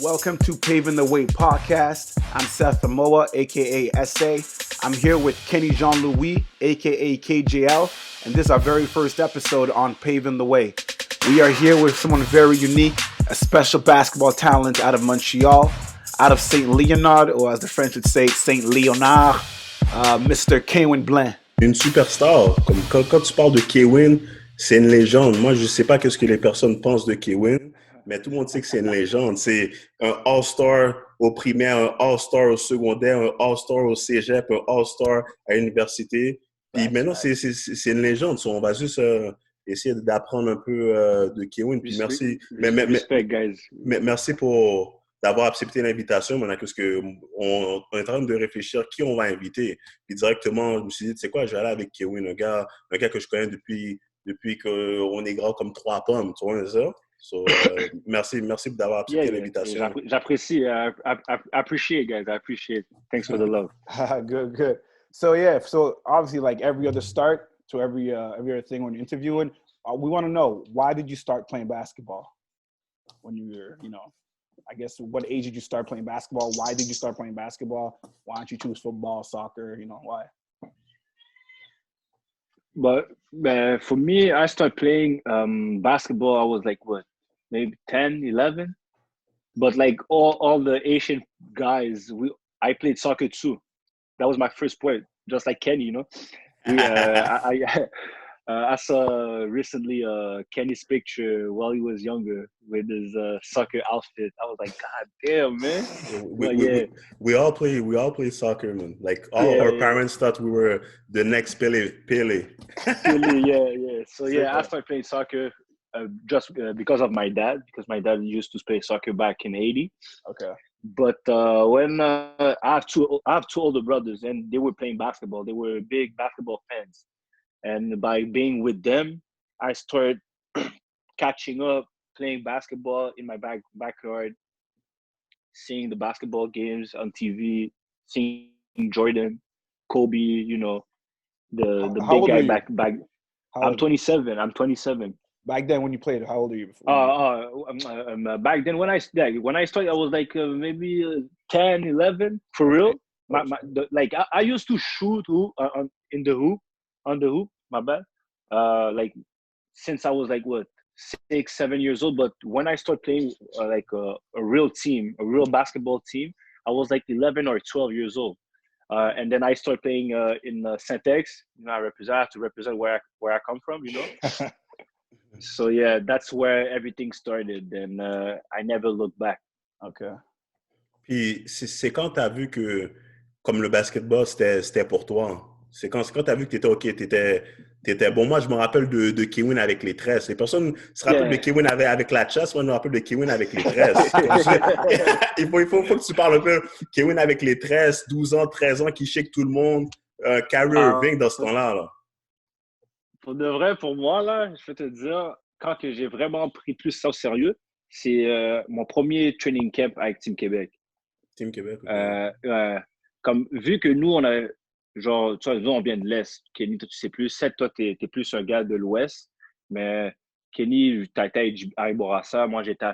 Welcome to Paving the Way podcast. I'm Seth Amoa, aka SA. I'm here with Kenny Jean-Louis, aka KJL, and this is our very first episode on Paving the Way. We are here with someone very unique, a special basketball talent out of Montreal, out of Saint Leonard, or as the French would say, Saint Leonard, Mr. Kewyn Blain. Une superstar. Comme quand tu parles de Kewyn, c'est une légende. Moi, je ne sais pas ce que les personnes pensent de Kewyn, mais tout le monde sait que c'est une légende. C'est un All-Star au primaire, un All-Star au secondaire, un All-Star au cégep, un All-Star à l'université. Puis maintenant, c'est une légende. On va juste essayer d'apprendre un peu de Kewyn. Puis merci. Respect, guys. Merci d'avoir accepté l'invitation. Maintenant, parce que on est en train de réfléchir qui on va inviter. Puis directement, je me suis dit, tu sais quoi, je vais aller avec Kewyn, un gars que je connais depuis qu'on est grand comme 3 pommes. Tu vois ça? So, merci d'avoir accepté l'invitation. J'apprécie. I appreciate, guys. I appreciate. Thanks for the love. Good. So obviously, like every other start to every other thing when you're interviewing, we want to know, why did you start playing basketball when you were, I guess, what age did you start playing basketball? Why did you start playing basketball? Why don't you choose football, soccer? Why? But for me, I started playing basketball. I was like, maybe 10, 11. But like all the Asian guys, I played soccer too. That was my first sport, just like Kenny, I saw recently Kenny's picture while he was younger with his soccer outfit. I was like, God damn, man! We all play soccer, man. Like our parents thought we were the next Pele. Pele, yeah. So I started playing soccer just because of my dad, because my dad used to play soccer back in '80. Okay. But when I have two older brothers, and they were playing basketball. They were big basketball fans. And by being with them, I started catching up, playing basketball in my backyard, seeing the basketball games on TV, seeing Jordan, Kobe, the big guy back. I'm 27. Back then, when you played, how old are you before? Back then, when I started, I was like maybe 10, 11, for real. I used to shoot in the hoop. On the hoop, my bad. Like since I was like 6, 7 years old. But when I started playing a real team, a real basketball team, I was like 11 or 12 years old. And then I started playing in Saint-Ex. I have to represent where I come from. So that's where everything started, and I never looked back. Okay. Puis c'est quand t'as vu que comme le basketball c'était pour toi. C'est quand tu as vu que tu étais OK, tu étais bon. Moi, je me rappelle de Kewyn avec les tresses. Les personnes se rappellent de Kewyn avec la chasse. Moi, je me rappelle de Kewyn avec les tresses. il faut que tu parles un peu. Kewyn avec les tresses, 12 ans, 13 ans, qui shake tout le monde. Kyrie Irving dans ce temps-là. Là. Pour de vrai, pour moi, là, je vais te dire, quand que j'ai vraiment pris plus ça au sérieux, c'est mon premier training camp avec Team Québec. Team Québec, okay. Comme, vu que nous, on a... Genre, tu vois, nous, on vient de l'Est. Kenny, toi, tu sais plus. Seth, toi, t'es plus un gars de l'Ouest. Mais Kenny, t'as été à Iborassa. Moi, j'étais à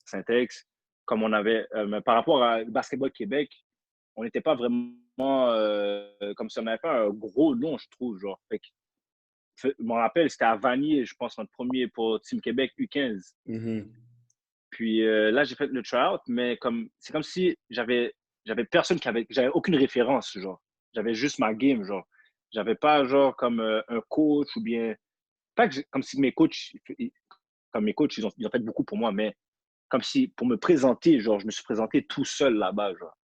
Saint-Ex. Comme on avait... mais par rapport à Basketball Québec, on n'était pas vraiment... comme si on n'avait pas un gros nom, je trouve. Genre. Je me rappelle, c'était à Vanier, je pense, notre premier pour Team Québec U15. Mm-hmm. Puis là, j'ai fait le tryout, mais c'est comme si j'avais personne j'avais aucune référence, genre. J'avais juste ma game, genre. J'avais pas, genre, comme un coach ou bien... Pas que comme si mes coachs, ils ont fait beaucoup pour moi, mais comme si, pour me présenter, genre, je me suis présenté tout seul là-bas, genre.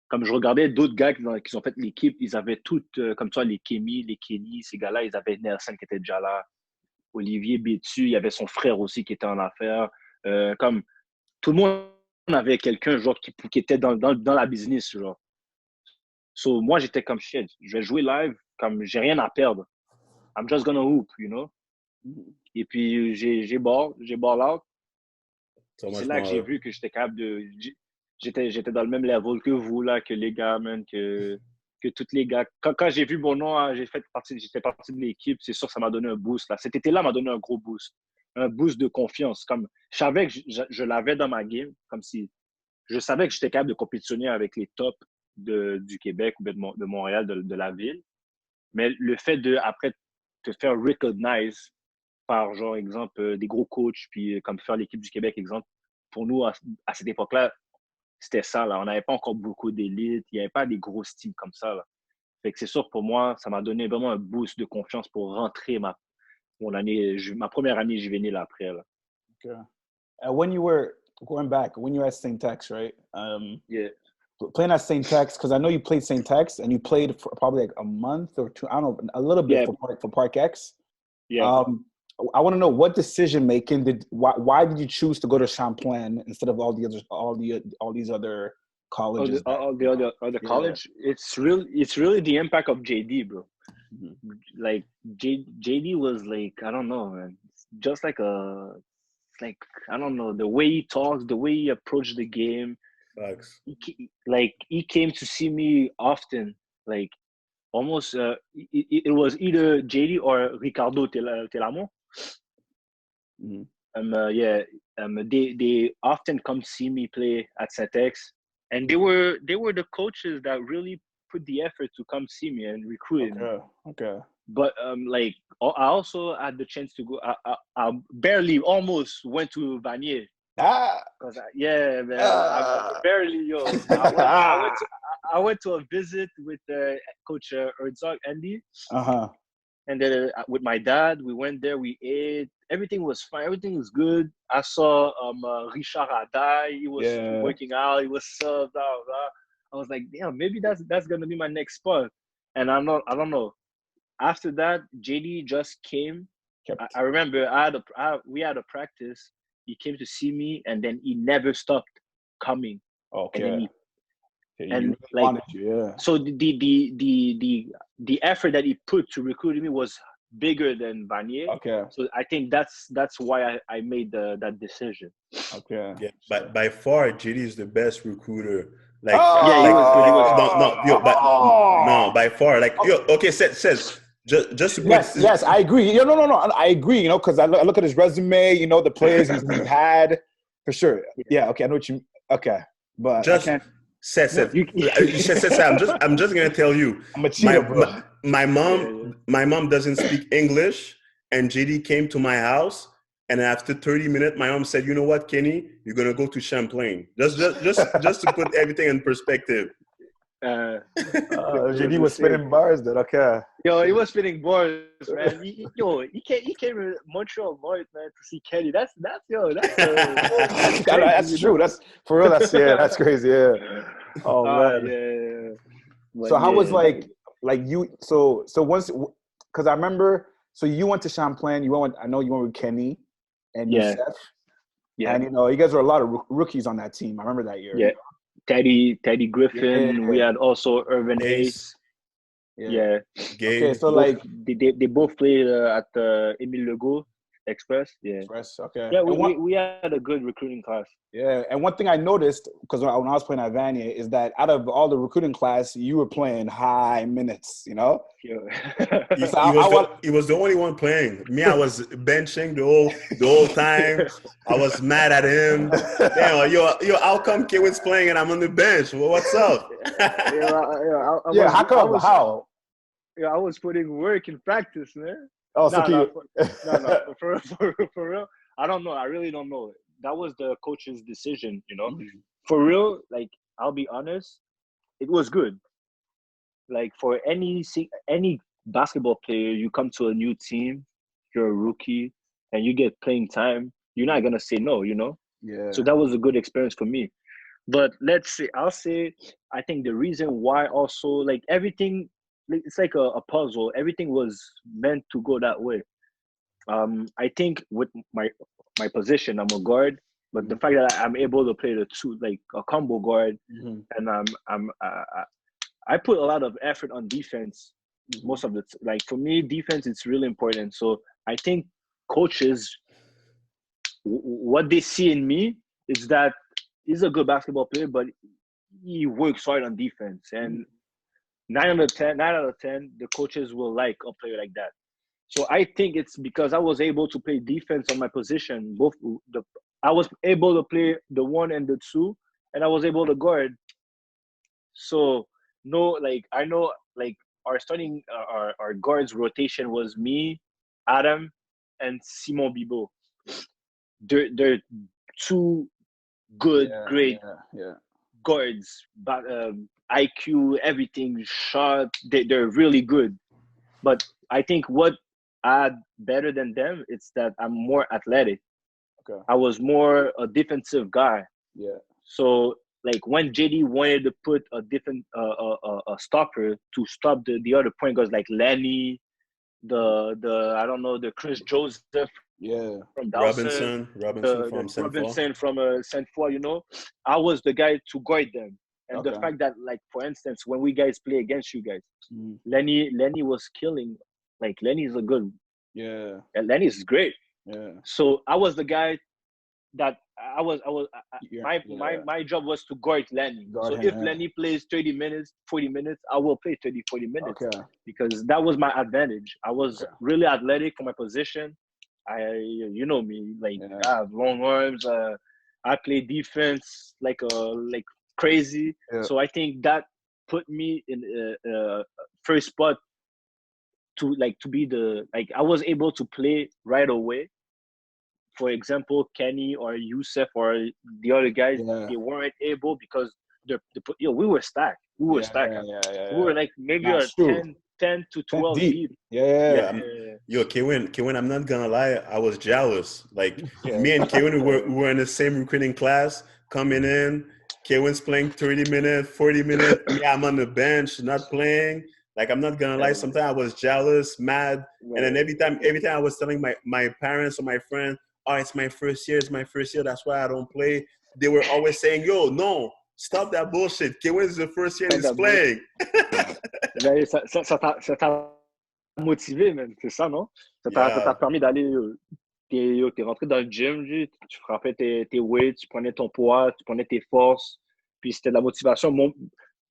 Comme je regardais d'autres gars qui ont fait l'équipe, ils avaient toutes, comme toi, les Kémy, les Kenny, ces gars-là, ils avaient Nelson qui était déjà là, Olivier Bétu, il y avait son frère aussi qui était en affaires. Comme tout le monde avait quelqu'un, genre, qui était dans la business, genre. So, moi, j'étais comme shit. Je vais jouer live, comme j'ai rien à perdre. I'm just gonna hoop, Et puis, j'ai ball out. C'est là que j'ai vu que j'étais capable de... J'étais dans le même level que vous, là, que les gars, man, que tous les gars. Quand j'ai vu mon nom, j'étais partie de l'équipe, c'est sûr que ça m'a donné un boost, là. Cet été-là m'a donné un gros boost. un boost de confiance. Comme, je savais que je l'avais dans ma game, comme si je savais que j'étais capable de compétitionner avec les tops du Québec ou de Montréal, de la ville. Mais le fait de, après, te faire recognize par, genre, exemple, des gros coachs, puis comme faire l'équipe du Québec, exemple, pour nous, à cette époque-là, c'était ça, là. On n'avait pas encore beaucoup d'élites, il n'y avait pas des grosses teams comme ça, là. Fait que c'est sûr, pour moi, ça m'a donné vraiment un boost de confiance pour rentrer ma première année juvénile après, là. Okay. When you were going back, when you were at Saint-Ex, right? Yeah. Playing at Saint-Ex, because I know you played Saint-Ex and you played for probably like a month or two, I don't know, a little bit for Park X. Yeah. I want to know what decision making why did you choose to go to Champlain instead of all these other colleges? All the other college. It's really the impact of JD, bro. Mm-hmm. Like JD was like, I don't know, man. Just like I don't know, the way he talks, the way he approached the game. Facts. He came to see me often. Like almost it was either JD or Ricardo Telamon. Mm-hmm. They often come see me play at Saint-Ex, and they were the coaches that really put the effort to come see me and recruit me. Okay. But I also had the chance to go. I barely almost went to Vanier. Man. I barely, I went to a visit with Coach Herzog Andy. And then with my dad, we went there, we ate. Everything was fine. Everything was good. I saw Richard Adai. He was working out. He was subbed out. I was like, damn, maybe that's gonna be my next spot. And I don't know. After that, JD just came. I remember we had a practice. He came to see me, and then he never stopped coming. Okay. And like, so the effort that he put to recruit me was bigger than Vanier. Okay. So I think that's why I made that decision. Okay. Yeah, by far, JD is the best recruiter. Like, he was by far. Like, says. Just to put yes, I agree. No, I agree. Because I look at his resume. The players he's had for sure. Yeah. Okay, I know what you. Okay, but just I'm just gonna tell you. I'm a cheater, bro. My mom doesn't speak English, and JD came to my house, and after 30 minutes, my mom said, "You know what, Kenny? You're gonna go to Champlain." Just to put everything in perspective. JD was spinning bars then, okay. Yo, he was spinning bars, man. He came to Montreal, man, to see Kenny. That's true. That's for real. That's crazy. Yeah. Oh man. Yeah. So how was like you? So once, because I remember. So you went to Champlain. I know you went with Kenny and Youssef. Yeah. And you guys were a lot of rookies on that team. I remember that year. Yeah. Teddy Griffin. Yeah. We had also Irvin Ace. Yeah. Okay, so they both played at the Émile Legault Express. Yeah. Express. Okay. Yeah, we had a good recruiting class. Yeah, and one thing I noticed, because when I was playing at Vanier, is that out of all the recruiting class, you were playing high minutes, Yeah. He was the only one playing. Me, I was benching the whole time. I was mad at him. Damn, yo, how come Kewyn's playing and I'm on the bench? Well, what's up? How come? How? Yeah, I was putting work in practice, man. Oh, for real. I don't know. I really don't know. That was the coach's decision, Mm-hmm. For real, like, I'll be honest, it was good. Like, for any basketball player, you come to a new team, you're a rookie, and you get playing time, you're not going to say no, Yeah. So that was a good experience for me. But I'll say, I think the reason why also, like, everything, it's like a puzzle. Everything was meant to go that way. I think with my position, I'm a guard, but the fact that I'm able to play the two, like a combo guard, and I put a lot of effort on defense. Most of like for me, defense is really important. So I think coaches, what they see in me is that he's a good basketball player, but he works hard on defense. And 9 out of 10, the coaches will like a player like that. So I think it's because I was able to play defense on my position. I was able to play the 1 and the 2, and I was able to guard. So no, like I know, like our starting our guards rotation was me, Adam, and Simon Bibo. They're two good, great guards, but IQ, everything, shot. They're really good. But I think what I had better than them, it's that I'm more athletic. Okay. I was more a defensive guy. Yeah. So like when JD wanted to put a different a stopper to stop the other point guards like Lenny, the I don't know, the Chris Joseph from Dawson, Robinson from Saint Foy, I was the guy to guard them. And the fact that, like, for instance, when we guys play against you guys, Lenny was killing. Like, Lenny's a good. Yeah. And Lenny's great. Yeah. So I was the guy that my job was to guard Lenny. So if Lenny plays 30 minutes, 40 minutes, I will play 30, 40 minutes. Okay. Because that was my advantage. I was really athletic for my position. You know me, like I have long arms. I play defense like crazy. Yeah. So I think that put me in first spot to be I was able to play right away. For example, Kenny or Youssef or the other guys, they weren't able because we were stacked. We were stacked. We were like maybe 10 to 12 deep. Yeah. Yo, Kewyn, I'm not gonna lie, I was jealous. Like me and Kewyn, we were in the same recruiting class, coming in. Kewyn's playing 30 minutes, 40 minutes. Me, I'm on the bench, not playing. Like, I'm not gonna lie, sometimes I was jealous, mad. And then every time I was telling my parents or my friends, oh, it's my first year, that's why I don't play. They were always saying, yo, no, stop that bullshit. Kewyn is the first year he's playing. Ça t'a motivé, man. C'est ça, non? Ça t'a permis d'aller... T'es rentré dans le gym, tu frappais tes weights, tu prenais ton poids, tu prenais tes forces, puis c'était de la motivation.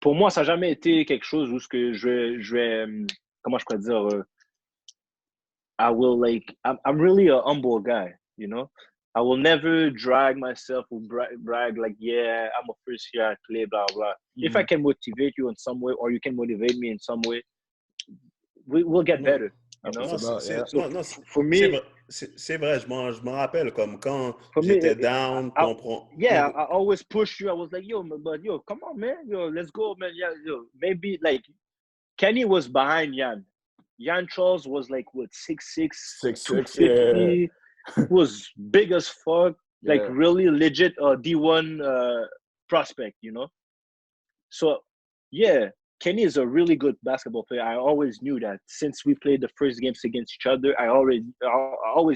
Pour moi, ça n'a jamais été quelque chose où je vais comment je pourrais dire, I'm really a humble guy, I will never drag myself or brag like, yeah, I'm a first year I play, blah, blah. If I can motivate you in some way or you can motivate me in some way, we'll get better. For me, c'est vrai, je m'en rappelle comme quand j'étais down, I always push you. I was like, come on, man, let's go, man. Yeah, maybe like Kenny was behind Jan. Jan Charles was like what 6'6", 250. Was big as fuck, like really legit D1 prospect, So Kenny is a really good basketball player. I always knew that since we played the first games against each other. I always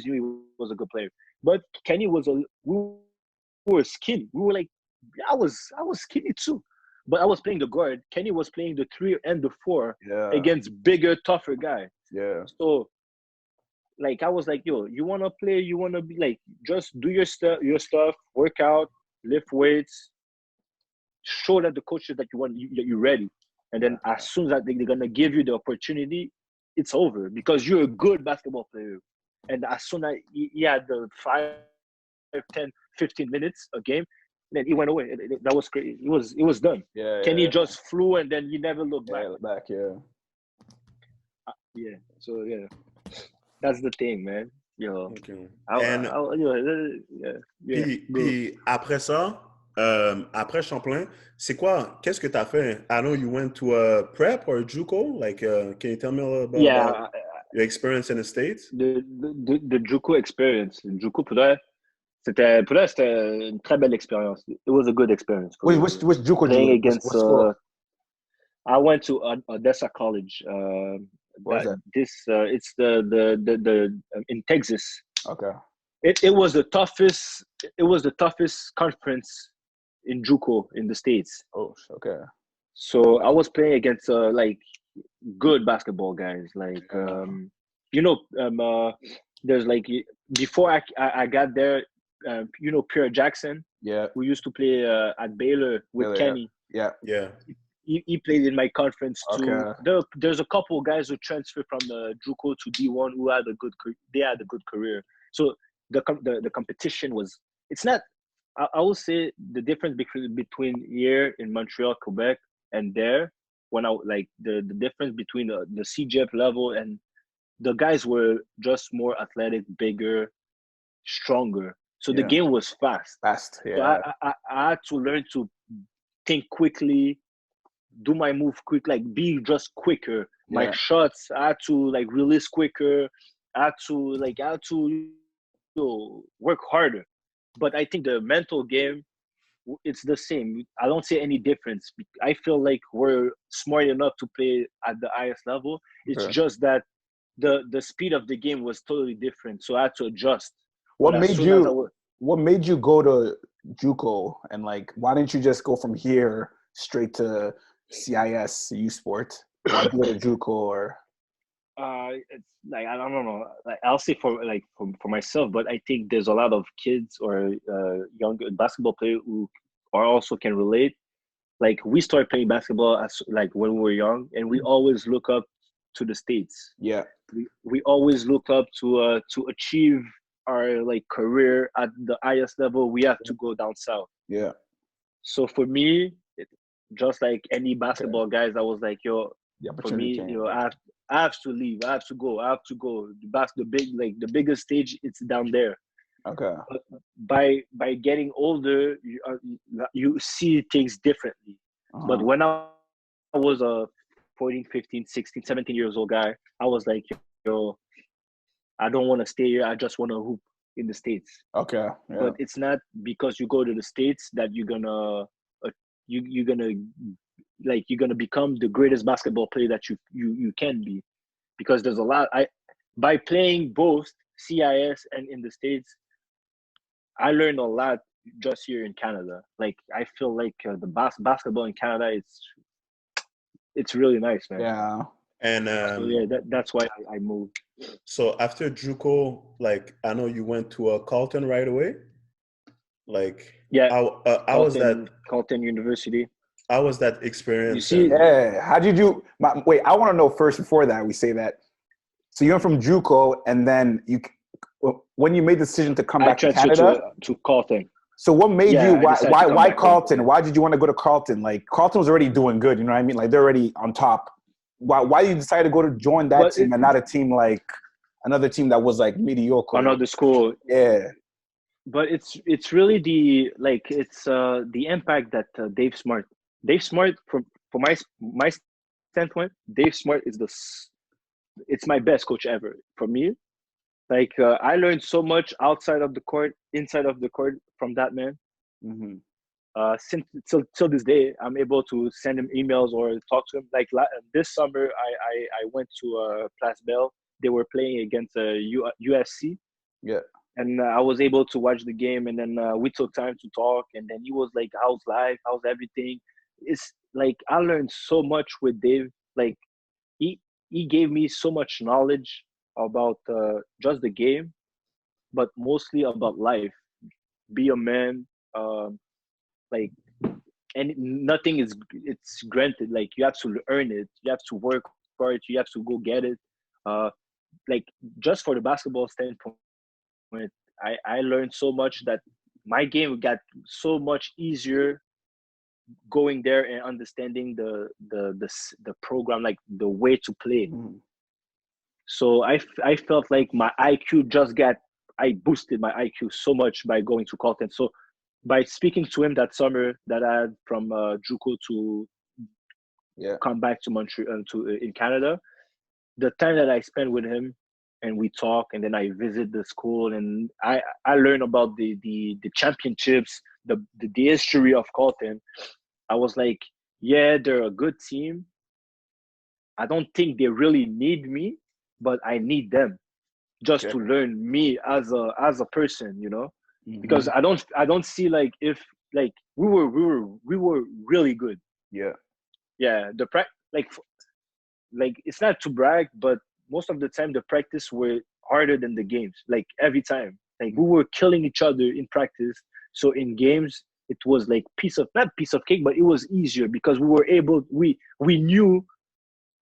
knew he was a good player. But Kenny we were skinny. We were like, I was skinny too. But I was playing the guard. Kenny was playing the 3 and the 4 against bigger, tougher guys. Yeah. So like I was like, yo, you wanna play? You wanna be like, just do your stuff, work out, lift weights, show that the coaches that you're ready. And then as soon as they're going to give you the opportunity, it's over because you're a good basketball player. And as soon as he had the 5, 10, 15 minutes a game, then he went away. That was crazy. It was done. Kenny just flew and then he never looked back. So, that's the thing, man. Okay. Puis après ça, après Champlain, c'est quoi? Qu'est-ce que tu as fait? I know you went to a prep or a JUCO. Like, can you tell me a little about your experience in the States? The JUCO experience. Le JUCO, pour là, c'était une très belle expérience. It was a good experience. Wait, which JUCO playing against? I went to Odessa College. Where's that? It's the in Texas. Okay. It was the toughest. It was the toughest conference in JUCO in the States. Oh, okay. So I was playing against like good basketball guys. Like there's like before I got there, Pierre Jackson. Yeah. We used to play at Baylor with Kenny. Yeah. he played in my conference too. Okay. There's a couple guys who transferred from the JUCO to D1 who had a good career. So the competition was, it's not, I will say the difference between here in Montreal, Quebec, and there, when I like the difference between the CGF level, and the guys were just more athletic, bigger, stronger. So the game was fast. Yeah. So I had to learn to think quickly, do my move quick, like be just quicker. My shots, I had to like release quicker. I had to work harder. But I think the mental game, it's the same. I don't see any difference. I feel like we're smart enough to play at the highest level. It's just that the speed of the game was totally different. So I had to adjust. What made you go to JUCO, and like why didn't you just go from here straight to CIS U Sport? Why go to JUCO or? It's like I don't know. Like I'll say for myself, but I think there's a lot of kids or young basketball players who are also can relate. Like we started playing basketball as like when we were young, and we always look up to the States. Yeah. We always look up to achieve our like career at the highest level. We have to go down south. Yeah. So for me, just like any basketball guys, I was like, yo, for me, I have to leave. I have to go. The biggest stage, it's down there. Okay. But by getting older, you see things differently. But when I was a 14, 15, 16, 17 years old guy, I was like, yo, I don't want to stay here. I just want to hoop in the States. Okay. Yeah. But it's not because you go to the States that you're gonna become the greatest basketball player that you can be, because there's a lot. By playing both CIS and in the States, I learned a lot just here in Canada. Like I feel like the basketball in Canada, it's really nice, man. Yeah. And so that's why I moved. So after JUCO, like I know you went to Carleton right away. Like how was that? Carleton University. How was that experience? You see, how did you? Wait, I want to know first before that we say that. So you went from JUCO, and then when you made the decision to come back to Canada to Carleton. So what made you? Why Carleton? Home. Why did you want to go to Carleton? Like Carleton was already doing good, you know what I mean? Like they're already on top. Why you decided to go to join that team and not a team like another team that was like mediocre? Another school. Yeah. But it's really the impact that Dave Smart from my standpoint, Dave Smart it's my best coach ever for me. Like I learned so much outside of the court, inside of the court from that man. Mm-hmm. Since till this day, I'm able to send him emails or talk to him. Like this summer, I went to Place Belle. They were playing against USC. Yeah. And I was able to watch the game, and then we took time to talk. And then he was like, "How's life? How's everything?" It's like I learned so much with Dave. Like he gave me so much knowledge about just the game, but mostly about life. Be a man. Like, and nothing it's granted. Like you have to earn it. You have to work hard. You have to go get it. Like just for the basketball standpoint, I learned so much that my game got so much easier going there and understanding the program, like the way to play. Mm-hmm. So I felt like my IQ I boosted my IQ so much by going to Carleton. So by speaking to him that summer that I had from JUCO to come back to Montreal in Canada, the time that I spent with him and we talk, and then I visit the school and I learned about the championships, the history of Carleton. I was like, yeah, they're a good team. I don't think they really need me, but I need them just to learn me as a person, you know. Mm-hmm. Because I don't see like if like we were really good. Yeah, like it's not to brag, but most of the time the practice were harder than the games. Like every time, like we were killing each other in practice. So in games, it was like not piece of cake, but it was easier because we knew,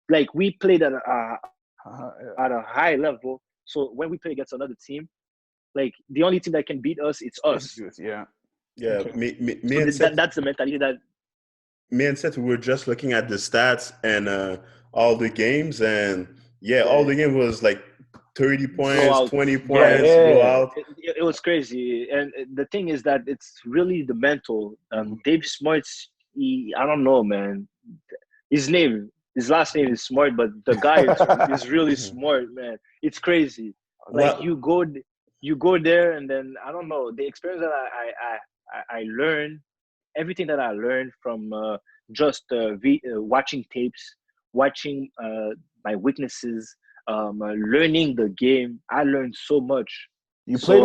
like, we played at a high level. So when we play against another team, like, the only team that can beat us, it's us. Yeah. Yeah, Okay. me So and Seth, that's the mentality that. me and Seth, we were just looking at the stats and all the games, and all the game was like 30 points, Blowout. 20 Yeah, points, blowout. It was crazy, and the thing is that it's really the mental. Dave Smart's, I don't know, man. His last name is Smart, but the guy is really smart, man. It's crazy. Like, What? you go there, and then I don't know, the experience that I learned, everything that I learned from just watching tapes, watching my weaknesses, learning the game. I learned so much. You played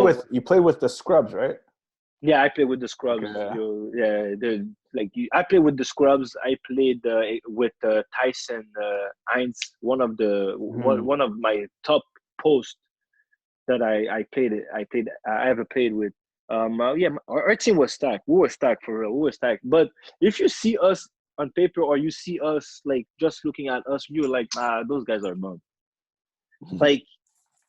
with the scrubs, right? Yeah, I played with the scrubs. Okay. I played with the scrubs. I played with Tyson Hines, one of my top posts that I ever played with. Our team was stacked. We were stacked for real. We were stacked. But if you see us on paper, or you see us like just looking at us, you're like, those guys are bum. Like,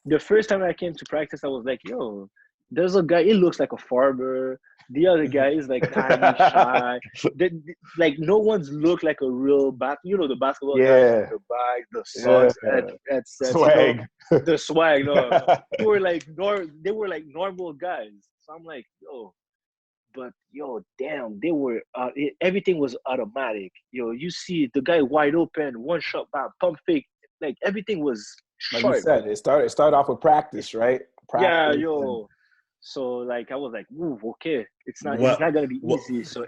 the first time I came to practice, I was like, yo, there's a guy, he looks like a farmer. The other guy is like tiny, shy. Like, no one's looked like a real the basketball guys with the bag, the socks, swag. The swag. No, they were like normal guys. So I'm like, yo, but yo, damn, everything was automatic. Yo, you see the guy wide open, one shot, pump fake, like, everything was Like sharp. you said, it started off with practice, right? Yeah, yo. So, like, I was like, ooh, okay, it's not gonna be easy. So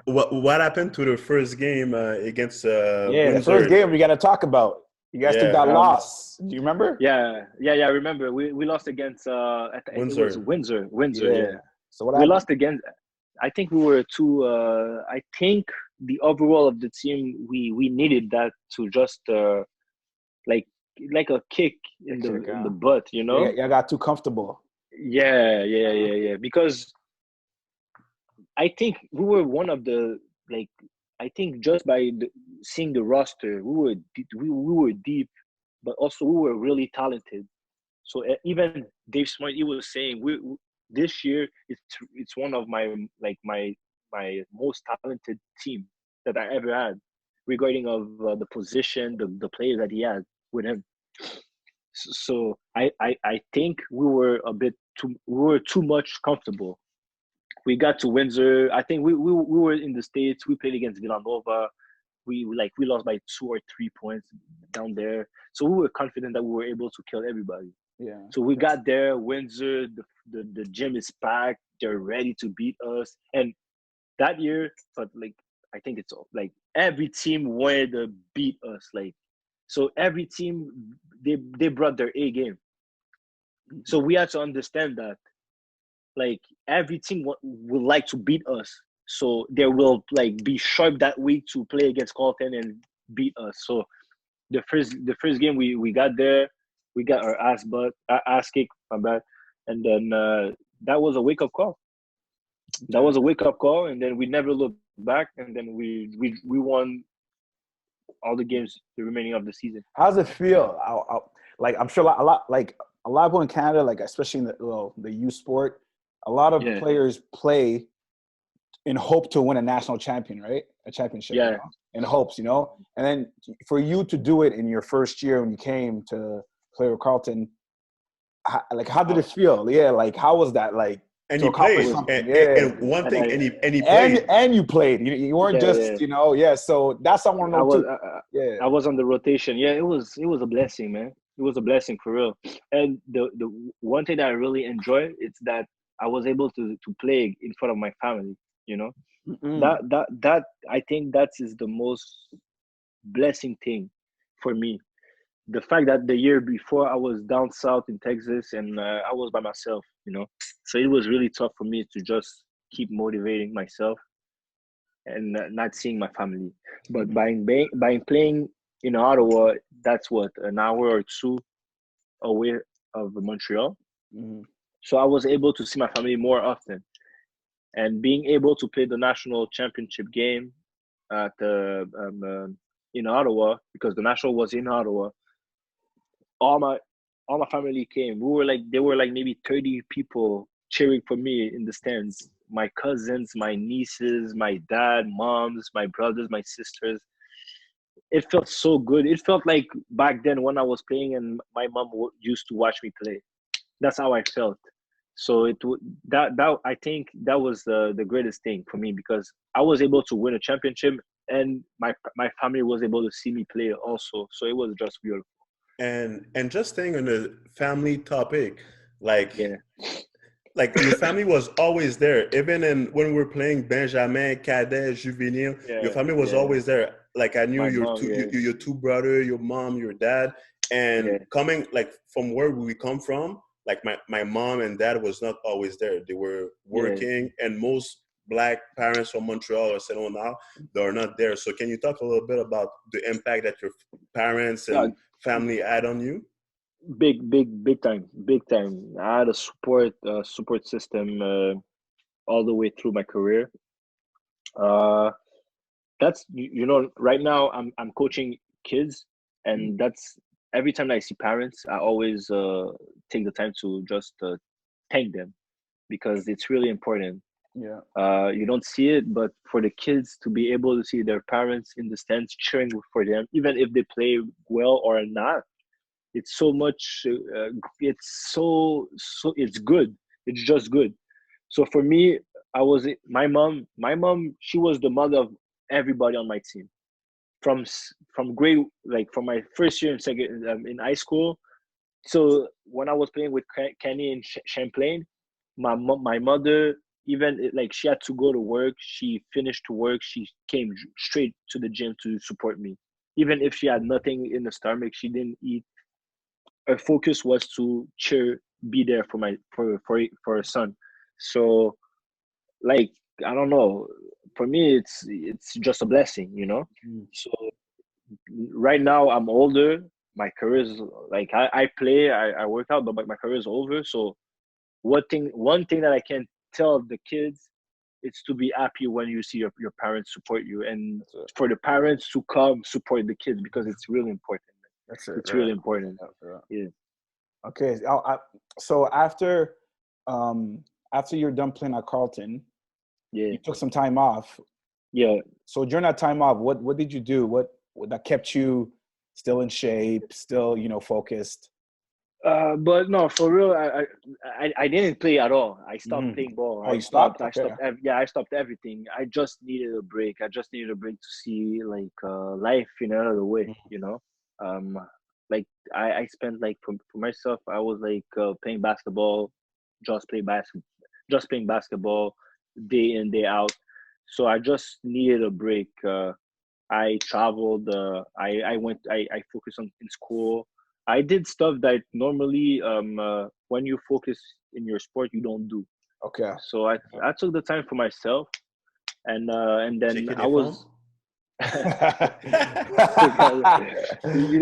what happened to the first game against the Windsor? first game we got to talk about. You guys took that loss. Do you remember? Yeah. I remember. We lost against Windsor. It was Windsor. Yeah. So what we happened? lost against. I think we were too. I think the overall of the team, we needed that to just like a kick in the butt, you know. Yeah, got too comfortable. Yeah. Because I think we were one of the, like, I think just by seeing the roster, we were deep, but also we were really talented. So even Dave Smart, he was saying, this year it's one of my most talented team that I ever had, regarding of the position, the players that he had with him. So I think we were too much comfortable. We got to Windsor. I think we were in the States. We played against Villanova. We lost by 2 or 3 points down there. So we were confident that we were able to kill everybody. Yeah. So we got there, Windsor, the gym is packed. They're ready to beat us. And that year, but like, I think it's like every team wanted to beat us. Like, so every team, they brought their A game. So we had to understand that, like, every team would like to beat us. So they will, like, be sharp that week to play against Carleton and beat us. So the first game we got there, we got our ass kicked, my bad. And then that was a wake-up call. That was a wake-up call, and then we never looked back, and then we won all the games the remaining of the season. How does it feel? Like, I'm sure a lot of people in Canada, like, especially in the youth sport, a lot of players play in hope to win a national championship, you know? In hopes, you know. And then for you to do it in your first year when you came to play with Carleton, how did it feel? Yeah, like, how was that? Like, and you played. And one thing, and he played. And you played. You weren't just, you know, So that's what I want to know too. I was on the rotation. Yeah, it was a blessing, man. It was a blessing for real. And the one thing that I really enjoy is that I was able to play in front of my family, you know. That I think that is the most blessing thing for me. The fact that the year before I was down south in Texas and I was by myself, you know. So it was really tough for me to just keep motivating myself and not seeing my family. But by playing in Ottawa, that's what, an hour or two away of Montreal. So I was able to see my family more often. And being able to play the national championship game at in Ottawa, because the national was in Ottawa, all my family came. There were like maybe 30 people cheering for me in the stands. My cousins, my nieces, my dad, moms, my brothers, my sisters. It felt so good. It felt like back then when I was playing and my mom used to watch me play. That's how I felt. So that I think that was the greatest thing for me, because I was able to win a championship and my family was able to see me play also. So it was just beautiful. And just staying on the family topic, like Yeah. like your family was always there, even when we were playing Benjamin, Cadet, Juvenile. Your family was always there. Like I knew My your mom, your two brothers, your mom, your dad, and coming like from where we come from. Like my mom and dad was not always there. They were working, and most Black parents from Montreal or Saint now, they are not there. So can you talk a little bit about the impact that your parents and family had on you? Big time. I had a support system all the way through my career. That's right now I'm coaching kids, and that's every time I see parents, I always take the time to just thank them, because it's really important. Yeah. You don't see it, but for the kids to be able to see their parents in the stands cheering for them, even if they play well or not, it's so much. It's good. It's just good. So for me, my mom. She was the mother of everybody on my team, from grade, like from my first year in second in high school. So when I was playing with Kenny in Champlain, my mother, even like she had to go to work, she finished to work, she came straight to the gym to support me. Even if she had nothing in the stomach, she didn't eat. Her focus was to be there for for her son. So like, I don't know, for me it's just a blessing, So right now I'm older. My career is like, I play, I work out, but my career is over. So one thing that I can tell the kids, it's to be happy when you see your parents support you, and for the parents to come support the kids, because it's really important. That's it. It's really important. Yeah. Okay. So after you're done playing at Carleton, you took some time off. Yeah. So during that time off, what did you do? What that kept you still in shape, still focused? But no, for real, I didn't play at all. I stopped playing ball. Oh, you stopped? I stopped. I stopped everything. I just needed a break. I just needed a break to see like life in another way. Like I spent like for myself, I was like playing basketball, just playing basketball day in day out. So I just needed a break. I traveled. I focused on in school. I did stuff that normally, when you focus in your sport, you don't do. Okay. So I took the time for myself, and then I was. You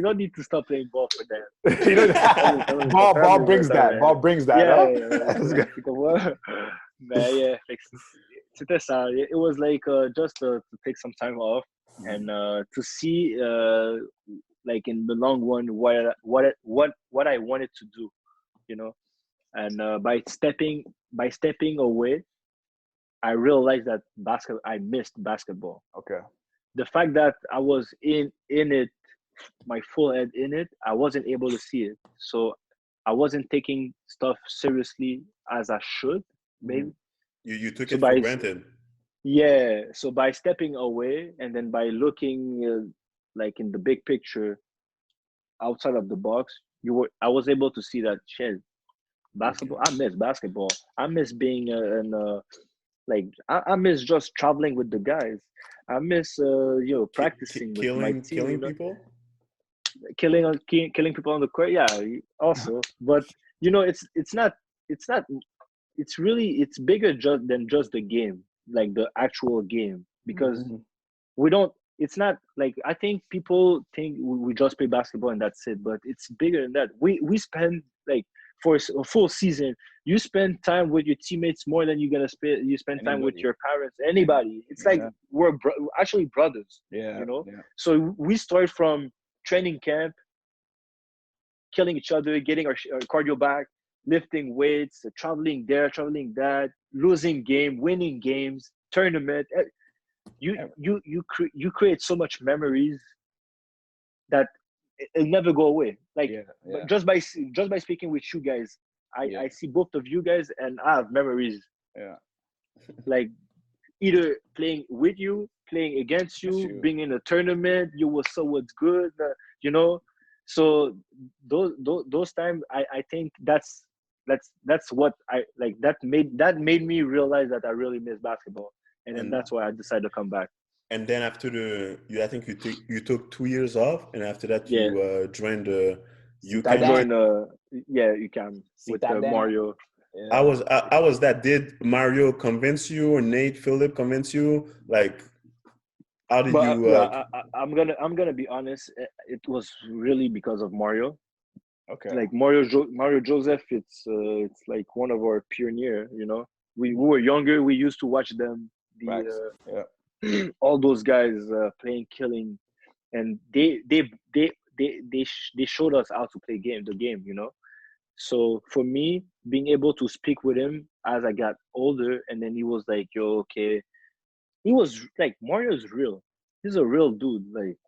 don't need to stop playing ball for that. Ball brings that. Ball brings that. Yeah. Like, c'était ça. It was like just to take some time off, and to see like in the long run what I wanted to do, and by stepping away, I realized that I missed basketball. Okay. The fact that I was in it, my full head in it, I wasn't able to see it. So I wasn't taking stuff seriously as I should, maybe. You took it for granted. Yeah. So by stepping away, and then by looking like in the big picture, outside of the box, I was able to see that shit. Basketball. I miss basketball. I miss being like I miss just traveling with the guys. I miss practicing with my team. Killing people. Killing people on the court. Yeah, also. But it's not. It's really, it's bigger than just the game, like the actual game, because we don't. It's not like, I think people think we just play basketball and that's it, but it's bigger than that. We spend like for a full season. You spend time with your teammates more than you're gonna spend. You spend time with your parents. Anybody. It's like we're actually brothers. Yeah. You know. Yeah. So we started from training camp, killing each other, getting our cardio back, lifting weights, traveling there, traveling that, losing game, winning games, tournament. You create so much memories that it'll never go away. Like but just by speaking with you guys, I see both of you guys and I have memories. Yeah. Like either playing with you, playing against you, being in a tournament, you were so what's good, you know. So those times, I think that's what I like. That made me realize that I really miss basketball, and then that's why I decided to come back. And then after I think you took 2 years off, and after that you joined the UQAM. I joined UQAM with Mario. Yeah. How was that? Did Mario convince you, or Nate, Philip convince you? Like, how did you? I'm gonna be honest. It was really because of Mario. Okay. Like Mario Joseph, it's like one of our pioneer. You know, we were younger. We used to watch them. All those guys playing, killing, and they showed us how to play the game. You know. So for me, being able to speak with him as I got older, and then he was like, "Yo, okay," he was like, "Mario's real. He's a real dude. Like,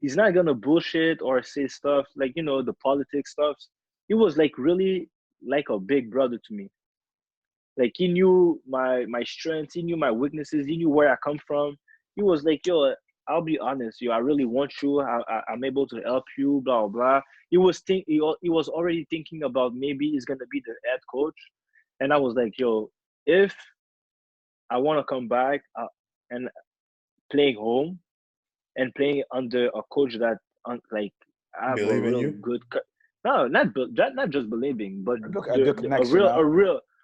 he's not gonna bullshit or say stuff like the politics stuff." He was like really like a big brother to me. Like he knew my strengths, he knew my weaknesses, he knew where I come from. He was like, "Yo, I'll be honest, I really want you. I'm able to help you, blah, blah." He was already thinking about maybe he's going to be the head coach. And I was like, "Yo, if I want to come back and playing home and playing under a coach that like I have a real good, no, not just believing, but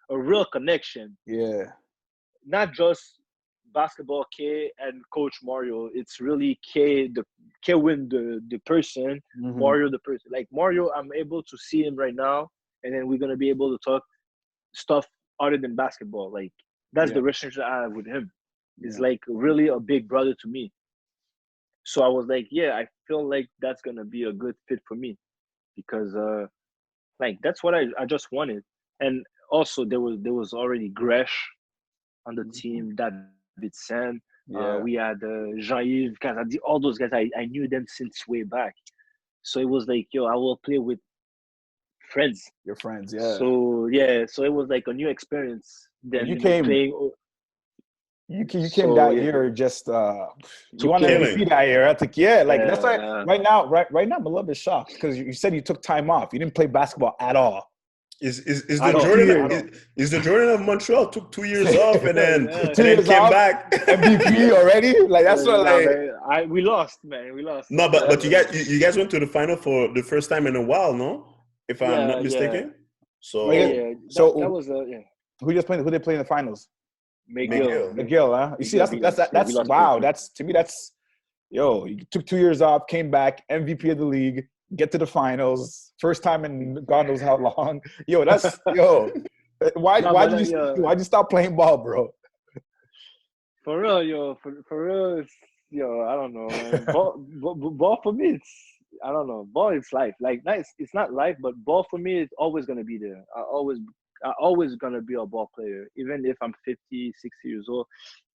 a real connection. Yeah. Not just basketball K and Coach Mario. It's really Kewyn the person, Mario the person. Like Mario, I'm able to see him right now, and then we're gonna be able to talk stuff other than basketball. Like that's the relationship I have with him. He's like really a big brother to me. So I was like, I feel like that's gonna be a good fit for me because like that's what I just wanted. And also there was already Gresh on the team, David Sen. We had Jean-Yves, Kazadi, all those guys. I knew them since way back. So it was like, I will play with friends. Your friends, yeah. So so it was like a new experience. Then you came playing. You came that year just you want to MVP that year. I think that's why right now I'm a little bit shocked because you said you took time off. You didn't play basketball at all. Is the Jordan of Montreal took 2 years off and then came back MVP already? Like that's what we lost, man. We lost. No, but you guys went to the final for the first time in a while, no? If I'm not mistaken. So that was Who they play in the finals? McGill, huh? You see, that's wow. That's to me. That's you took 2 years off, came back, MVP of the league, get to the finals, first time in God knows how long. That's why'd you stop playing ball, bro? For real, for real, I don't know, man. Ball for me, I don't know. Ball is life. Like, it's not life, but ball for me is always gonna be there. I always gonna be a ball player, even if I'm 50, 60 years old.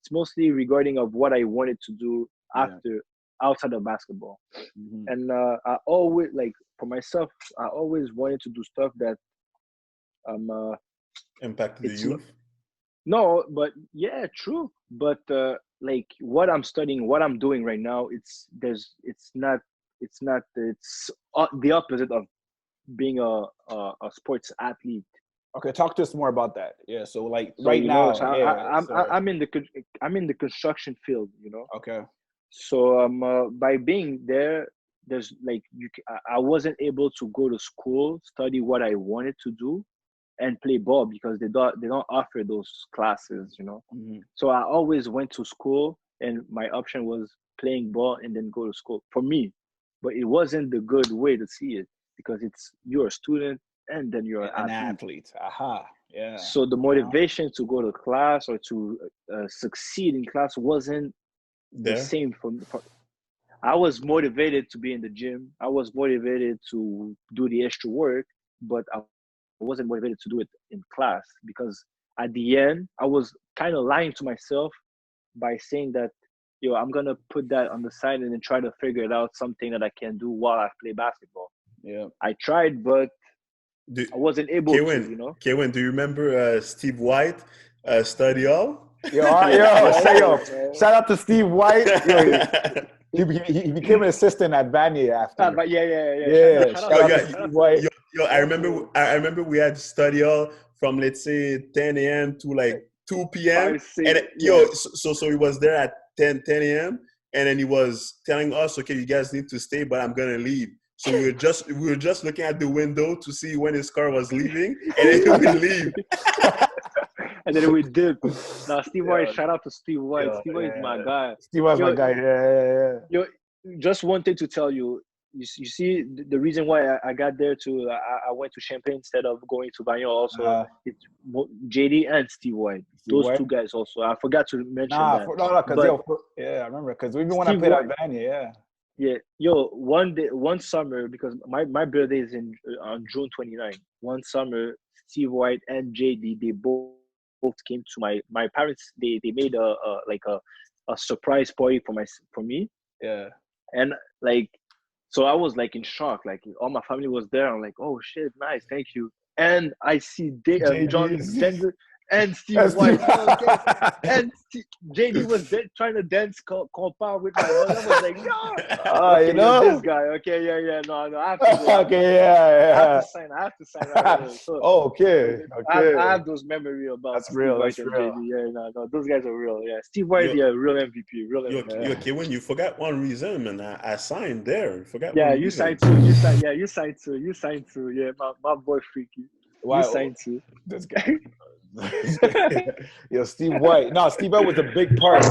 It's mostly regarding of what I wanted to do outside of basketball. And I always, like, for myself, I always wanted to do stuff that impact the youth. No, but true. But like what I'm studying, what I'm doing right now, it's the opposite of being a sports athlete. Okay, talk to us more about that. Yeah, so like right now, I'm in the construction field. Okay. So by being there, there's like I wasn't able to go to school, study what I wanted to do, and play ball because they don't offer those classes. So I always went to school, and my option was playing ball and then go to school for me. But it wasn't the good way to see it because you're a student and then you're An an athlete. athlete. Aha. Yeah. So the motivation to go to class or to succeed in class wasn't the same for I was motivated to be in the gym. I was motivated to do the extra work, but I wasn't motivated to do it in class because at the end, I was kind of lying to myself by saying that, I'm going to put that on the side and then try to figure it out, something that I can do while I play basketball. Yeah. I tried, but I wasn't able to, Kewyn, do you remember Steve White, study hall? Shout out to Steve White. He became an assistant at Vanier after. But yeah. Shout out to Steve White. I remember we had study hall from, let's say, 10 a.m. to like 2 p.m. 5, 6, and so he was there at 10 a.m. and then he was telling us, okay, you guys need to stay, but I'm gonna leave. So we were just looking at the window to see when his car was leaving, and then we leave. And then we did. Now, Steve White, shout out to Steve White. Steve White is my guy. Steve White's my guy. Yeah. Just one thing to tell you. You see, the reason why I got there I went to Champlain instead of going to Vanier also. It's JD and Steve White. Those two guys also. I forgot to mention that. I remember. Because even when I played at Vanier, one summer, because my birthday is on June 29th. One summer, Steve White and JD, they both came to my parents. They made a surprise party for me. Yeah. And so I was in shock. All my family was there. I'm like, oh shit, nice, thank you. And I see John Denver and Steve White. And JD was trying to dance compound with my mother. I was like, this guy. Okay, yeah. No, I have to go. Okay, I have to sign right away. So, okay. I have those memories about that's real. That's real. JD. Yeah, no, those guys are real. Yeah, Steve White, real MVP. Real MVP. Kewyn, you forgot one reason, man. I signed there. You forgot. Yeah, you signed too. You signed too. Yeah, my boy Freaky. Wow. You signed too. This guy. Steve White. No, Steve White was a big part.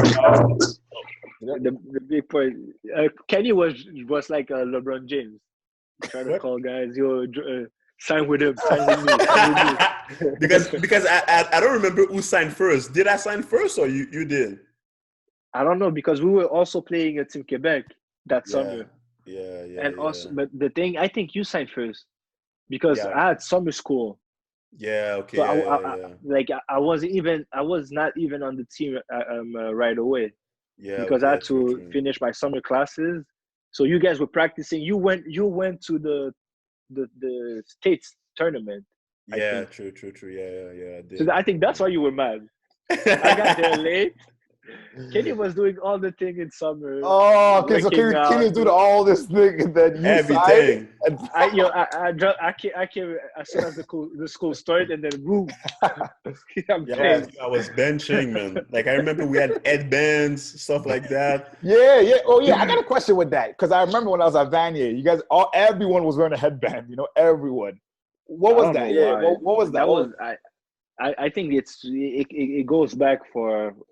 The big part. Kenny was like LeBron James. Trying to call guys, sign with him, sign with me. because I don't remember who signed first. Did I sign first or you did? I don't know, because we were also playing at Team Quebec that summer. Yeah. And also, but the thing, I think you signed first because I had summer school. Yeah, okay. So I was not even on the team right away. Yeah, because I had to finish my summer classes. So you guys were practicing. You went to the States tournament. Yeah, true. Yeah. I did. So I think that's why you were mad. I got there late. Kenny was doing all the thing in summer. Oh, okay. So Kenny was doing all this thing, and then you everything. I came as soon as the school started, and then boom. I was benching, man. I remember we had headbands, stuff like that. Yeah. Oh, yeah. I got a question with that, because I remember when I was at Vanier, you guys, everyone was wearing a headband. Everyone. What was that? Yeah. What was that? I think it goes back from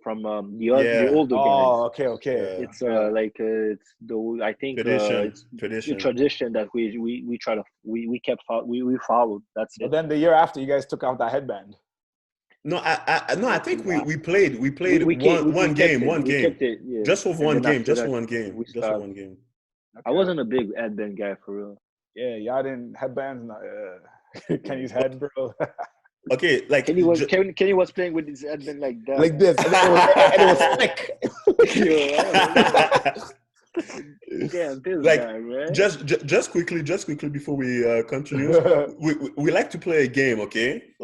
the older guys. Oh, okay. It's it's the tradition that we try to we followed. That's it. But then the year after, you guys took out that headband. No, I think we played one game. Just for one game. Okay. I wasn't a big headband guy for real. Yeah, y'all didn't headbands. No, Kenny's head, bro. Okay, Kenny was playing with his headband like that, like this, and it was thick. Damn, this guy, man. Just quickly before we continue, we like to play a game, okay?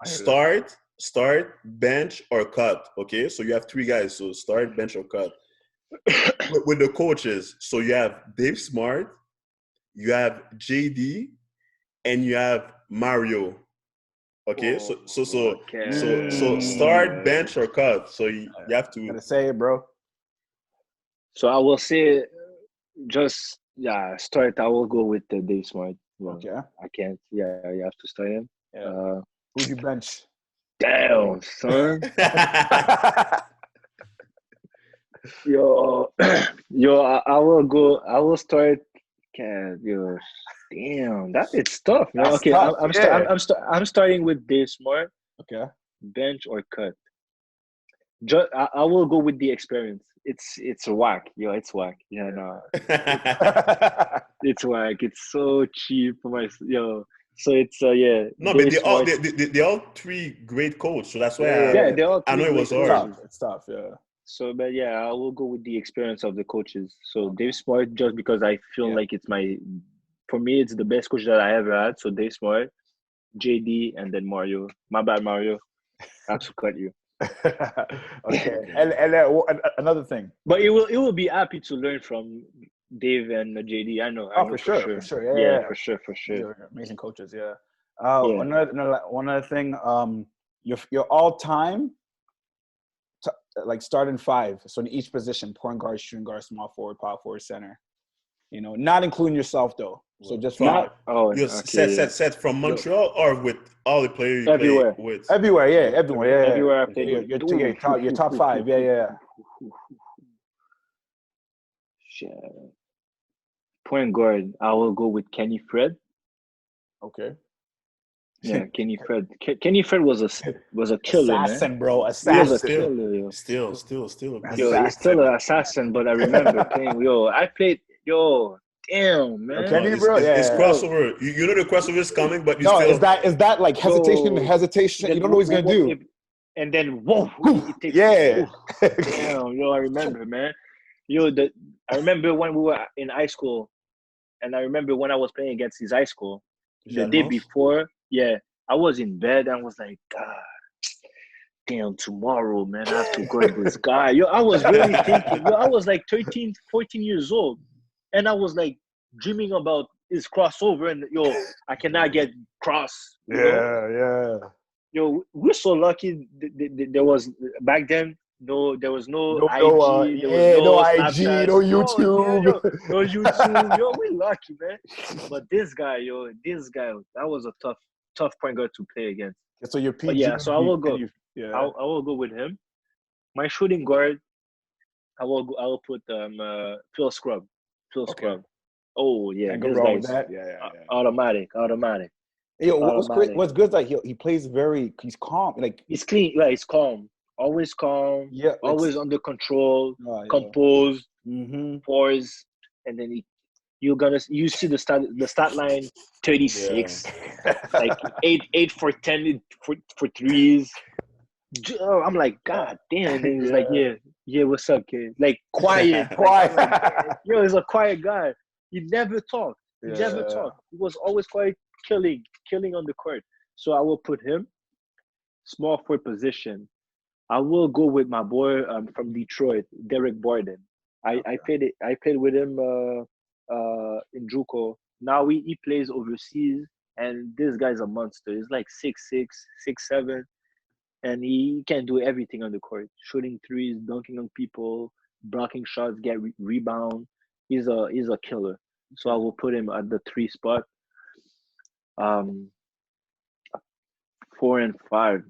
Start, bench, or cut. Okay, so you have 3 guys. So start, bench, or cut. with the coaches, so you have Dave Smart, you have JD, and you have Mario. Okay, so start, bench, or cut. So you have to. Gotta say it, bro. So I will say, just start. I will go with the Dave Smart. Okay. I can't. Yeah, you have to start him. Yeah. Who'd you bench? Damn, son. Yo, I will go. I will start. Damn, it's tough, man. That's Okay, tough, I'm starting with Dave Smart. Okay. Bench or cut? I will go with the experience. It's whack, yo. It's whack. Yeah, no, it's whack. It's so cheap for my yo. So it's yeah. No, but Dave Smart. they all three great coaches, so that's why They're all I know it was great hard. coaches. It's tough, yeah. So, but yeah, I will go with the experience of the coaches. So Dave Smart, just because I feel like for me, it's the best coach that I ever had. So Dave Smart, JD, and then Mario. My bad, Mario. I have to cut you. Okay. And another thing. But it will be happy to learn from Dave and JD. I know. For sure. Yeah, for sure. They're amazing coaches, yeah. One other thing, your all-time, like starting five. So in each position, point guard, shooting guard, small forward, power forward, center. You know, not including yourself though. So just five. Set from Montreal or with all the players you everywhere. play with? Everywhere. Everywhere I played. Your top five. Yeah. Shit. Point guard, I will go with Kenny Fred. Okay. Yeah, Kenny Fred. Kenny Fred was a killer, assassin, man. bro. Assassin. He was a killer, yo. Still. He's still an assassin, but I remember playing. I played. Damn, man. Kenny, bro. It's crossover. You know the crossover is coming, but still. Is that like hesitation? You don't know what he's gonna do. And then whoa, yeah. Damn, I remember, man. I remember when we were in high school, and I remember when I was playing against his high school. The day before, I was in bed and was like, God, damn, tomorrow, man, I have to guard this guy. I was really thinking. I was like 13, 14 years old, and I was like dreaming about his crossover, and I cannot get cross. Yeah. We're so lucky. There was back then. There was no IG. No IG, no YouTube. No YouTube. We're lucky, man. But this guy, that was a tough point guard to play against. So your PG. So I will go. I will go with him. My shooting guard, I will put Phil Scrub. Scrub. Oh yeah, this guy's automatic. What's good is like he plays he's calm. Like he's clean. Yeah, he's calm. Always calm. Yeah. Always under control. Composed. Poised. And then you see the stat line 36. Like 8 for 10 for threes. I'm like, God damn. And then he's like, yeah, what's up, kid? Like quiet. He's a quiet guy. He never talked. He was always quiet, killing on the court. So I will put him small forward position. I will go with my boy from Detroit, Derek Borden. I played with him in JUCO. Now he plays overseas, and this guy's a monster. He's like 6'6", 6'7", and he can do everything on the court: shooting threes, dunking on people, blocking shots, get rebound. He's a killer. So I will put him at the 3 spot. 4 and 5.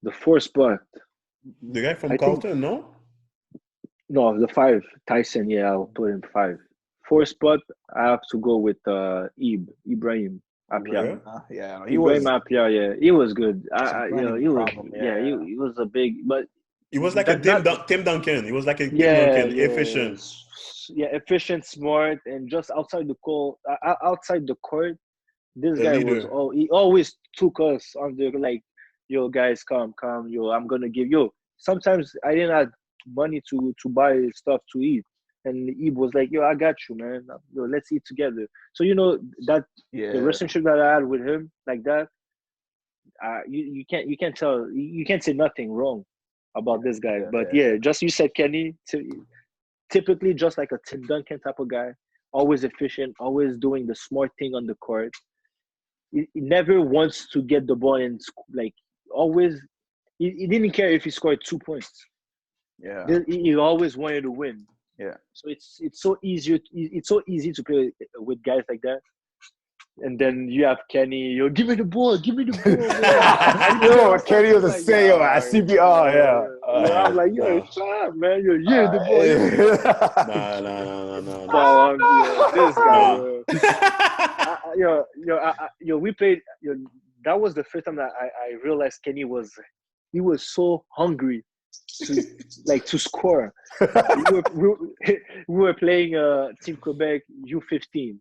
The 4 spot. The guy from Carleton, no? No, the 5. Tyson, I'll put him 5. 4 spot, I have to go with Ibrahim Apia. He was good. He was a big, but he was like Tim Duncan. He was like a Tim Duncan, efficient. Yeah, efficient, smart, and just outside the court, this guy he always took us on the like, yo guys, come, yo, I'm gonna give you. Sometimes I didn't have money to buy stuff to eat, and Ib was like, yo, I got you, man. Yo, let's eat together. So that the relationship that I had with him, like that, you can't tell, you can't say nothing wrong about this guy. Just you said Kenny, typically just like a Tim Duncan type of guy, always efficient, always doing the smart thing on the court. He never wants to get the ball and like always. He didn't care if he scored 2 points. Yeah, he always wanted to win. Yeah. So it's so easy. It's so easy to play with guys like that. And then you have Kenny. Yo, give me the ball. Yo, Kenny was a sayo at CBR. I'm like, yo, shut up, man. Yo, yeah, the boy. No. This guy, we played. That was the first time that I realized Kenny was so hungry to score. we were playing Team Quebec U15,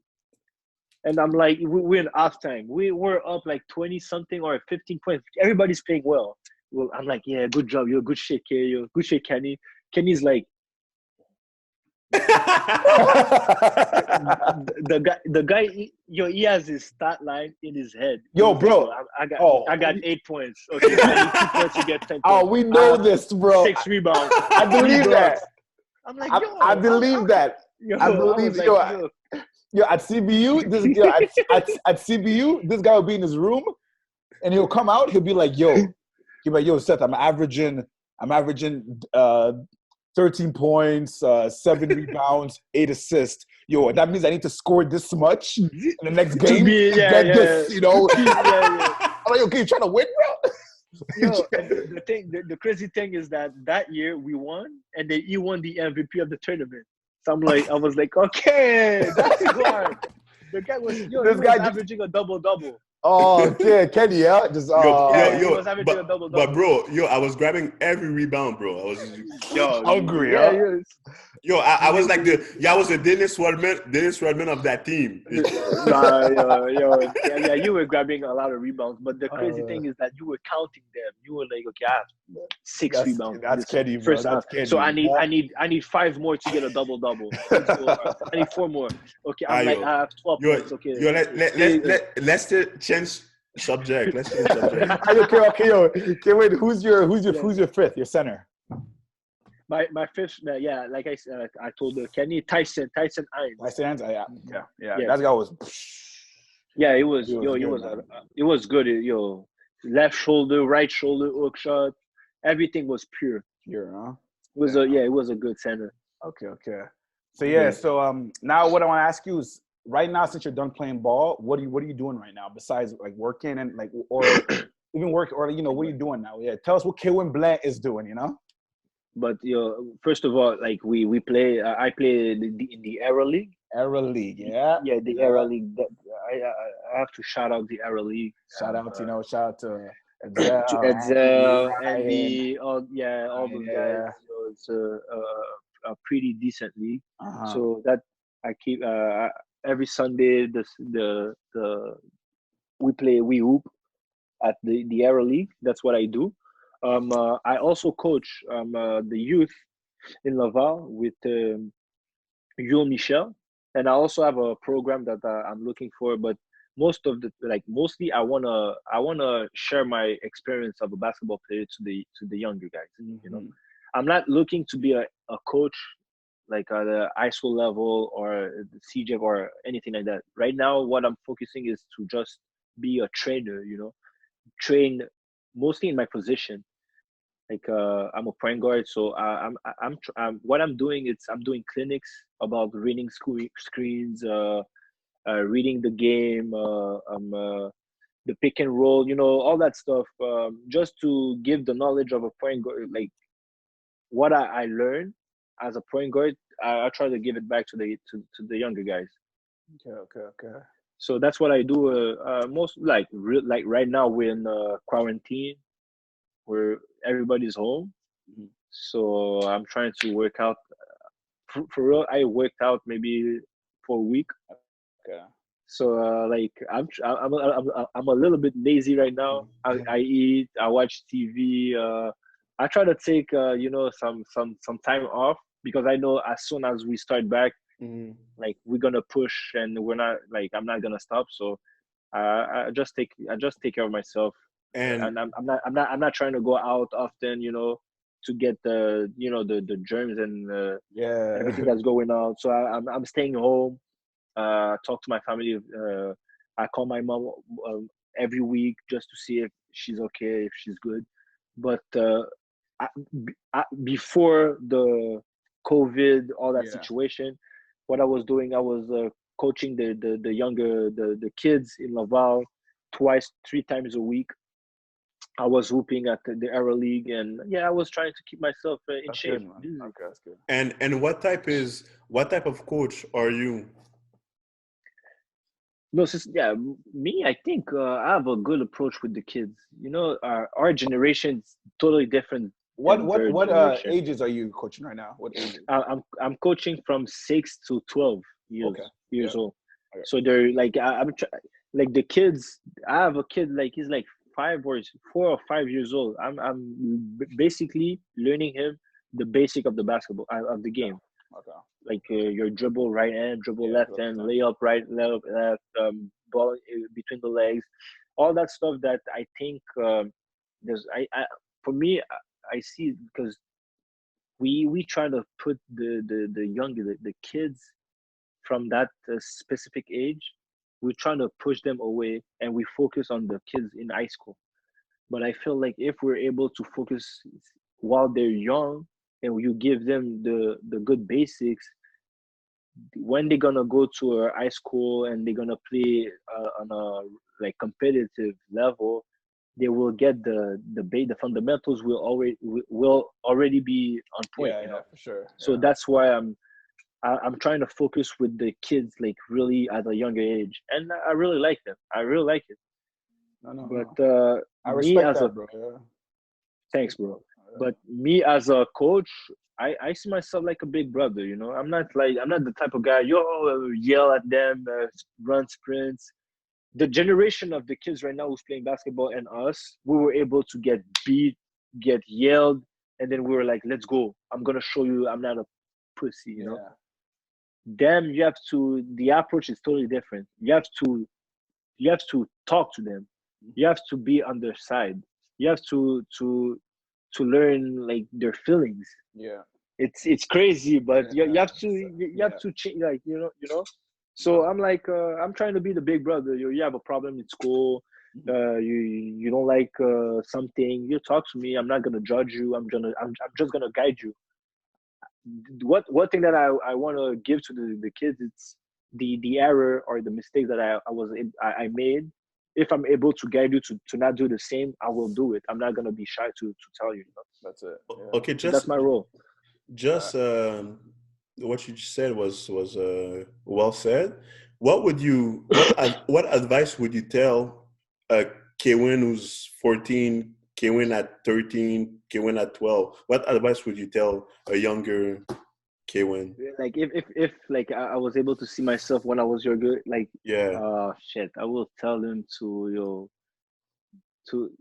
and I'm like, we're in halftime. We were up like 20 something or 15 points. Everybody's playing well. Well, I'm like, yeah, good job, good shit, Kenny. Good shit, Kenny. Kenny's like. the guy, he has his stat line in his head. Yo, bro, like, I got 8 points. Okay, I need 2 points to get 10 points. Oh, we know this, bro. 6 rebounds. I believe that. I'm like, I believe that. I believe yo, at CBU, at CBU, this guy will be in his room, and he'll come out. He'll be like, yo, Seth, I'm averaging 13 points, 7 rebounds, 8 assists. Yo, that means I need to score this much in the next game to get this, you know. I'm like, okay, you trying to win, bro? Yo, the crazy thing is that year we won, and then he won the MVP of the tournament. So I was like, okay, that's good. The guy was averaging a double-double. Oh, okay, Kenny, yeah, just he was averaging a double-double. But bro, I was grabbing every rebound, bro. I was hungry, I was like I was the Dennis Rodman of that team. You were grabbing a lot of rebounds, but the crazy thing is that you were counting them. You were like, okay, I have 6 rebounds. That's Kenny, bro. That's Kenny. So I need 5 more to get a double-double. So I need 4 more. Okay, I have 12 points. Okay. Let's change subject. Let's change subject. Okay, wait. Who's your fifth? Your center? My fifth, like I said, I told Kenny, Tyson Hines. Tyson, yeah. That guy was. Yeah, it was. It was good. Left shoulder, right shoulder, hook shot, everything was pure. Pure, huh? It was a good center. Okay. So now what I want to ask you is, right now, since you're done playing ball, what are you doing right now besides like working and like, or even work, or what are you doing now? Yeah, tell us what Kewyn Blain is doing. But first of all, like we play. I play in the Era League. Era League, yeah. Yeah, the Era League. I have to shout out the Era League. Shout out to Edsel, Andy, all those guys. It's a pretty decent league. So that I keep every Sunday. We hoop at the Era League. That's what I do. I also coach the youth in Laval with Yul Michel, and I also have a program that I'm looking for. But mostly I wanna share my experience of a basketball player to the younger guys. Mm-hmm. I'm not looking to be a coach like at the ISO level or the CJ or anything like that. Right now, what I'm focusing is to just be a trainer. Train mostly in my position. Like I'm a point guard, so I'm what I'm doing is I'm doing clinics about reading screens, reading the game, the pick and roll, all that stuff, just to give the knowledge of a point guard, like what I learned as a point guard. I try to give it back to the younger guys. Okay. So that's what I do. Most like right now we're in quarantine, where everybody's home. So I'm trying to work out. For real, I worked out maybe for a week. Okay. So I'm a little bit lazy right now. I eat, I watch TV. I try to take some time off, because I know as soon as we start back, like we're gonna push, and we're not like I'm not gonna stop. So I just take care of myself, and I'm not trying to go out often, to get the germs and everything that's going on. So I'm staying home. Talk to my family. I call my mom every week just to see if she's okay, if she's good. But before the COVID, all that situation, what I was doing, I was coaching the younger the kids in Laval 3 times a week. I was hooping at the Aero League, and I was trying to keep myself in That's shape. good, man. Okay, that's good. And what type of coach are you? No, me, I think I have a good approach with the kids. Our generation's totally different than their What generation. ages are you coaching right now? What ages? I'm coaching from 6 to 12 years old. Okay. So they're like like the kids. I have a kid like he's like 4 or 5 years old. I'm basically learning him the basic of the basketball of the game. Okay. Like your dribble right hand, dribble left hand, layup right, left, ball between the legs, all that stuff that I think there's for me I see because we try to put the kids from that specific age. We're trying to push them away, and we focus on the kids in high school. But I feel like if we're able to focus while they're young, and you give them the good basics, when they're gonna go to a high school and they're gonna play on a like competitive level, they will get the fundamentals will already be on point. Yeah, for sure. So that's why I'm trying to focus with the kids like really at a younger age, and I really like them. I really like it. But I respect that, bro. Yeah. Thanks, bro. But me as a coach, I see myself like a big brother. I'm not the type of guy yell at them, run sprints. The generation of the kids right now who's playing basketball and us, we were able to get beat, get yelled, and then we were like, let's go. I'm gonna show you I'm not a pussy. You know. Them, the approach is totally different. You have to talk to them. You have to be on their side. You have to learn like their feelings. Yeah. It's crazy, but you have to change, like So I'm like I'm trying to be the big brother. You have a problem in school, you don't like something, you talk to me. I'm not gonna judge you. I'm just gonna guide you. One thing that I want to give to the kids, it's the error or the mistakes that I made. If I'm able to guide you to not do the same, I will do it. I'm not gonna be shy to tell you. That's it. Yeah. Okay, that's my role. Just what you just said was well said. What advice would you tell Kewyn who's 14, Kewyn at 13, Kewyn at 12? What advice would you tell a younger Kewyn? Like if like I was able to see myself when I was younger, like I will tell them to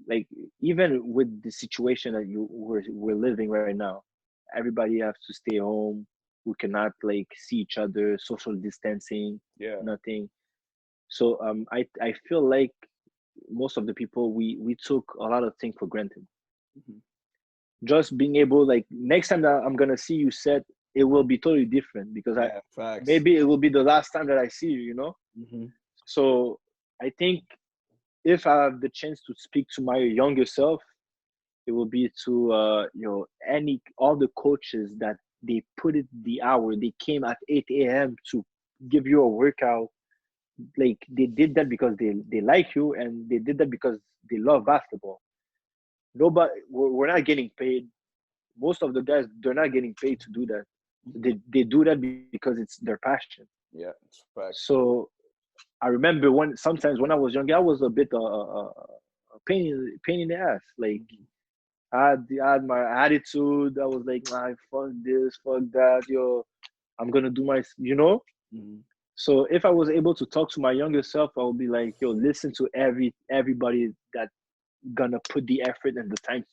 like, even with the situation that we're living right now, everybody has to stay home. We cannot like see each other, social distancing, nothing. So I feel like most of the people we took a lot of things for granted. Just being able, like, next time that I'm gonna see you set, it will be totally different because maybe it will be the last time that I see you, So I think if I have the chance to speak to my younger self, it will be to all the coaches that they put it the hour, they came at 8 a.m. to give you a workout. Like, they did that because they like you, and they did that because they love basketball. We're not getting paid. Most of the guys, they're not getting paid to do that. They do that because it's their passion. Yeah, it's fact. So I remember sometimes when I was younger, I was a bit a pain in the ass. Like, I had my attitude. I was like, fuck this, fuck that, I'm gonna do my, So if I was able to talk to my younger self, I would be like, listen to everybody that gonna put the effort and the time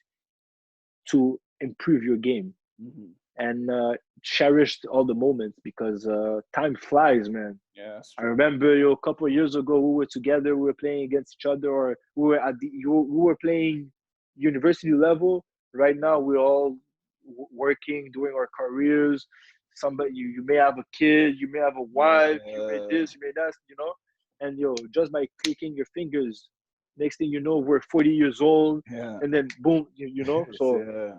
to improve your game, and cherish all the moments, because time flies, man. Yeah, I remember a couple of years ago, we were together, we were playing against each other, or we were playing university level. Right now, we're all working, doing our careers. Somebody, you may have a kid, you may have a wife, you may this, you may that, and just by clicking your fingers, next thing you know, we're 40 years old, and then boom, so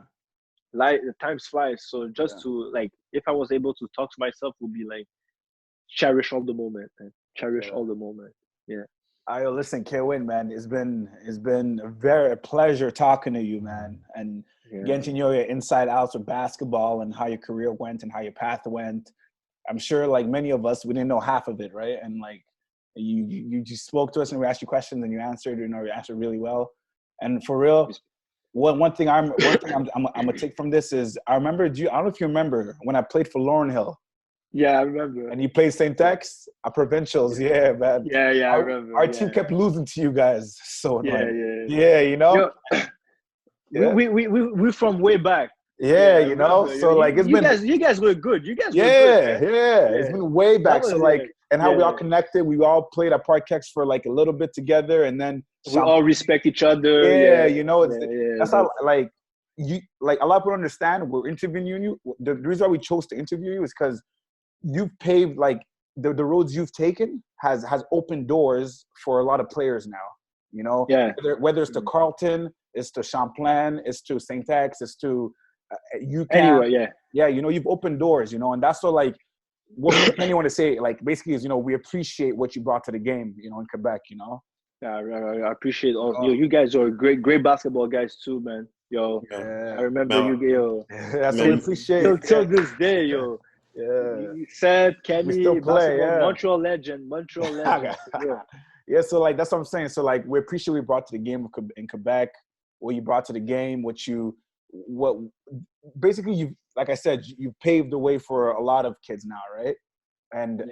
like the time flies. So just to, like, if I was able to talk to myself, would be like, cherish all the moment, man. Cherish all the moment. Yeah. Listen, Kewyn, man, it's been a pleasure talking to you, man, and getting to know your inside outs of basketball and how your career went and how your path went. I'm sure, like many of us, we didn't know half of it, right? And like you just spoke to us and we asked you questions and you answered, you answered really well. And for real, one thing I'm gonna take from this is I don't know if you remember when I played for Lauren Hill. Yeah, I remember. And you played Saint-Ex, our provincials, yeah, man. Yeah, I remember. Our team kept losing to you guys. So yeah. Yo, we're from way back. Yeah, so like you guys were good. You guys were good. Man. Yeah, it's been way back. So like, and how we all connected. We all played at Parkex for like a little bit together, and then we all respect each other. That's how like you like a lot of people understand. We're interviewing you. The reason why we chose to interview you is because you've paved like the roads you've taken has opened doors for a lot of players now. Whether it's to Carleton, it's to Champlain, it's to Saint-Ex, it's to UQAM. Anyway, you've opened doors, and that's what like what many want to say. Like basically is we appreciate what you brought to the game, in Quebec. Yeah, I appreciate all you guys are great basketball guys too, man. I remember you, That's what we appreciate. Till this day, Yeah. Said Kenny, we still play, Montreal legend. Yeah, so like that's what I'm saying. So like we appreciate what you brought to the game in Quebec, what you brought to the game, what basically you, like I said, you've paved the way for a lot of kids now, right? And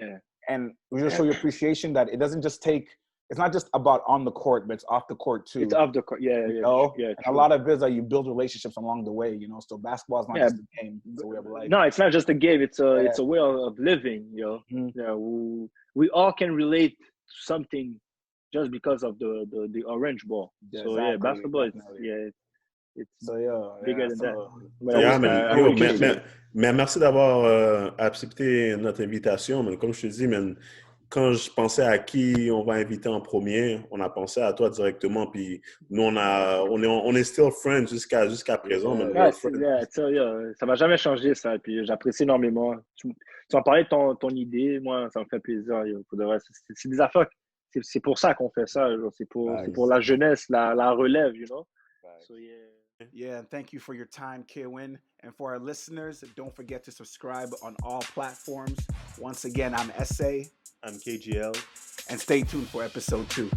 we just show your appreciation that it doesn't just take. It's not just about on the court, but it's off the court too. It's off the court, and a lot of it is that you build relationships along the way, So basketball is not just a game; it's a way of life. No, it's not just a game; it's a way of living, Mm-hmm. Yeah, we all can relate to something just because of the orange ball. Yeah, so exactly, basketball, definitely. it's bigger than that. Mais merci d'avoir accepté notre invitation. Mais comme je te dis, quand je pensais à qui on va inviter en premier, on a pensé à toi directement. Puis nous, on est still friends jusqu'à présent. Ça va jamais changer ça. Puis j'apprécie énormément. Tu m'en parlais de ton idée. Moi, ça me fait plaisir. C'est des affaires. C'est pour ça qu'on fait ça. C'est pour la jeunesse, la relève, So, Yeah, and thank you for your time, Kewyn. And for our listeners, don't forget to subscribe on all platforms. Once again, I'm SA. I'm KGL. And stay tuned for episode 2.